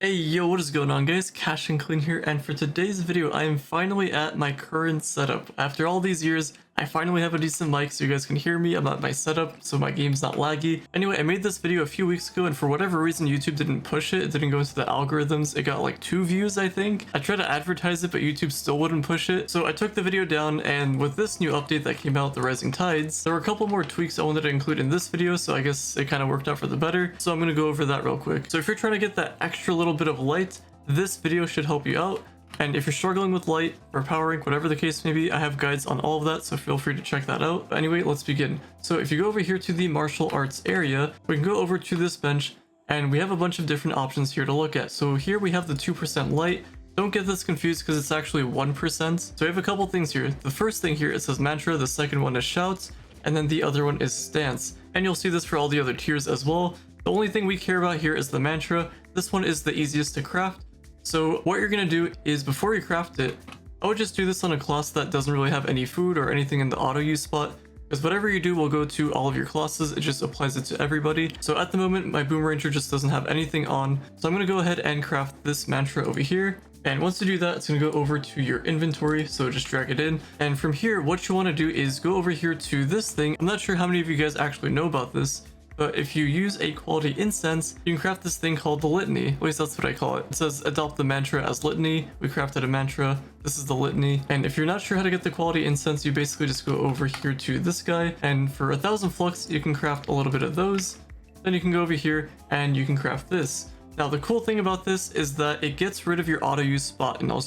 Hey yo, what is going on guys? Cash and Clean here, and for today's video I am finally at my current setup. After all these years, I finally have a decent mic so you guys can hear me. I'm at my setup so my game's not laggy. Anyway, I made this video a few weeks ago and for whatever reason YouTube didn't push it. It didn't go into the algorithms. It got like 2 views I think. I tried to advertise it but YouTube still wouldn't push it. So I took the video down, and with this new update that came out, the Rising Tides, there were a couple more tweaks I wanted to include in this video, so I guess it kind of worked out for the better. So I'm going to go over that real quick. So if you're trying to get that extra little bit of light, this video should help you out. And if you're struggling with light or powering, whatever the case may be, I have guides on all of that, so feel free to check that out. But anyway, let's begin. So if you go over here to the martial arts area, we can go over to this bench, and we have a bunch of different options here to look at. So here we have the 2% light. Don't get this confused because it's actually 1%. So we have a couple things here. The first thing here, it says mantra, the second one is shouts, and then the other one is stance. And you'll see this for all the other tiers as well. The only thing we care about here is the mantra. This one is the easiest to craft. So what you're going to do is before you craft it, I would just do this on a class that doesn't really have any food or anything in the auto use spot, because whatever you do will go to all of your classes. It just applies it to everybody. So at the moment my Boom Ranger just doesn't have anything on, so I'm going to go ahead and craft this mantra over here. And once you do that, it's going to go over to your inventory, so just drag it in. And from here, what you want to do is go over here to this thing. I'm not sure how many of you guys actually know about this, but if you use a quality incense, you can craft this thing called the litany. At least that's what I call it. It says adopt the mantra as litany. We crafted a mantra. This is the litany. And if you're not sure how to get the quality incense, you basically just go over here to this guy. And for 1,000 flux, you can craft a little bit of those. Then you can go over here and you can craft this. Now the cool thing about this is that it gets rid of your auto use spot, and I'll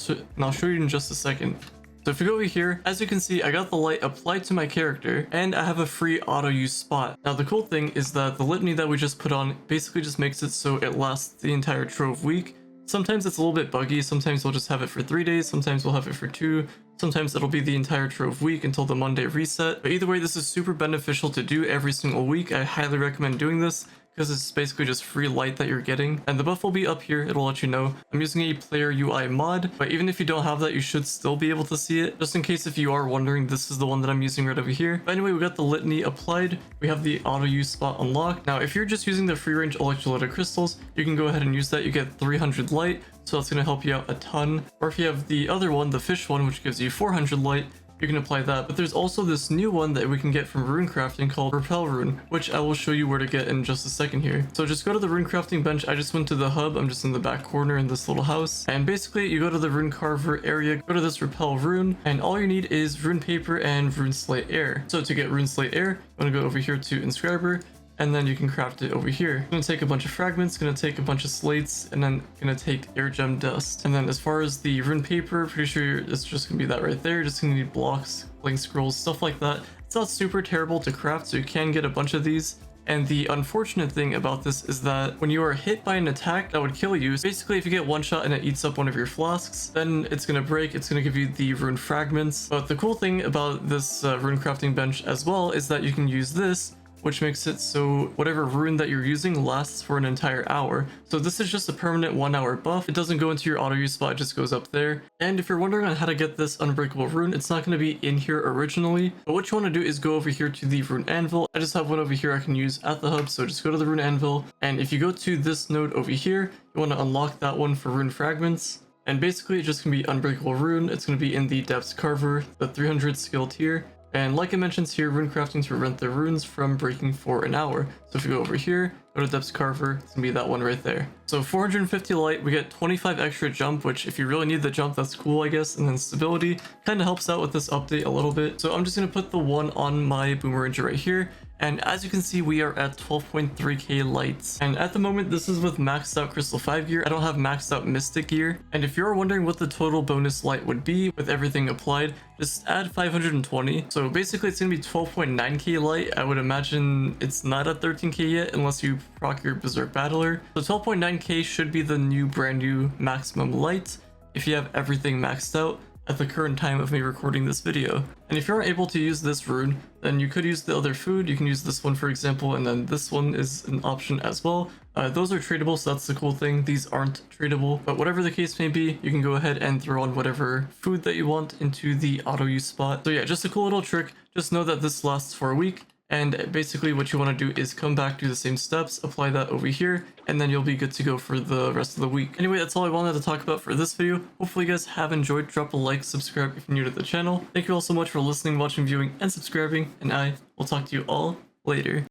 show you in just a second. So if you go over here, as you can see, I got the light applied to my character, and I have a free auto use spot. Now the cool thing is that the litany that we just put on basically just makes it so it lasts the entire trove week. Sometimes it's a little bit buggy, sometimes we'll just have it for 3 days, sometimes we'll have it for 2, sometimes it'll be the entire trove week until the Monday reset. But either way, this is super beneficial to do every single week. I highly recommend doing this, because it's basically just free light that you're getting. And the buff will be up here, it'll let you know. I'm using a player UI mod, but even if you don't have that, you should still be able to see it. Just in case if you are wondering, this is the one that I'm using right over here. But anyway, we got the litany applied. We have the auto use spot unlocked. Now, if you're just using the free range electrolytic crystals, you can go ahead and use that. You get 300 light, so that's going to help you out a ton. Or if you have the other one, the fish one, which gives you 400 light, you can apply that. But there's also this new one that we can get from rune crafting called repel rune, which I will show you where to get in just a second here. So just go to the rune crafting bench. I just went to the hub. I'm just in the back corner in this little house, and basically you go to the rune carver area, go to this repel rune, and all you need is rune paper and rune slate air. So to get rune slate air, I'm gonna go over here to inscriber, and then you can craft it over here. It's gonna take a bunch of fragments, gonna take a bunch of slates, and then gonna take air gem dust. And then as far as the rune paper, pretty sure it's just gonna be that right there. Just gonna need blocks, blank scrolls, stuff like that. It's not super terrible to craft, so you can get a bunch of these. And the unfortunate thing about this is that when you are hit by an attack that would kill you, basically if you get one shot and it eats up one of your flasks, then it's gonna break, it's gonna give you the rune fragments. But the cool thing about this rune crafting bench as well is that you can use this, which makes it so whatever rune that you're using lasts for an entire hour. So this is just a permanent 1 hour buff. It doesn't go into your auto use spot, it just goes up there. And if you're wondering on how to get this unbreakable rune, it's not going to be in here originally. But what you want to do is go over here to the rune anvil. I just have one over here I can use at the hub, so just go to the rune anvil. And if you go to this node over here, you want to unlock that one for rune fragments. And basically it's just going to be unbreakable rune. It's going to be in the depths carver, the 300 skill tier. And like it mentions here, rune crafting to prevent the runes from breaking for an hour. So if you go over here, go to Depths Carver, it's gonna be that one right there. So 450 light, we get 25 extra jump, which if you really need the jump, that's cool, I guess. And then stability kind of helps out with this update a little bit. So I'm just gonna put the one on my Boom Ranger right here. And as you can see, we are at 12.3k lights. And at the moment, this is with maxed out Crystal 5 gear. I don't have maxed out Mystic gear. And if you're wondering what the total bonus light would be with everything applied, just add 520. So basically it's gonna be 12.9k light. I would imagine it's not at 13k yet unless you proc your Berserk Battler. So 12.9k should be the new brand new maximum light if you have everything maxed out at the current time of me recording this video. And if you aren't able to use this rune, then you could use the other food. You can use this one for example, and then this one is an option as well. Those are tradable, so that's the cool thing. These aren't tradable, but whatever the case may be, you can go ahead and throw on whatever food that you want into the auto use spot. So yeah, just a cool little trick. Just know that this lasts for a week, And basically what you want to do is come back, do the same steps, apply that over here, and then you'll be good to go for the rest of the week. Anyway, that's all I wanted to talk about for this video. Hopefully you guys have enjoyed. Drop a like, subscribe if you're new to the channel. Thank you all so much for listening, watching, viewing, and subscribing, and I will talk to you all later.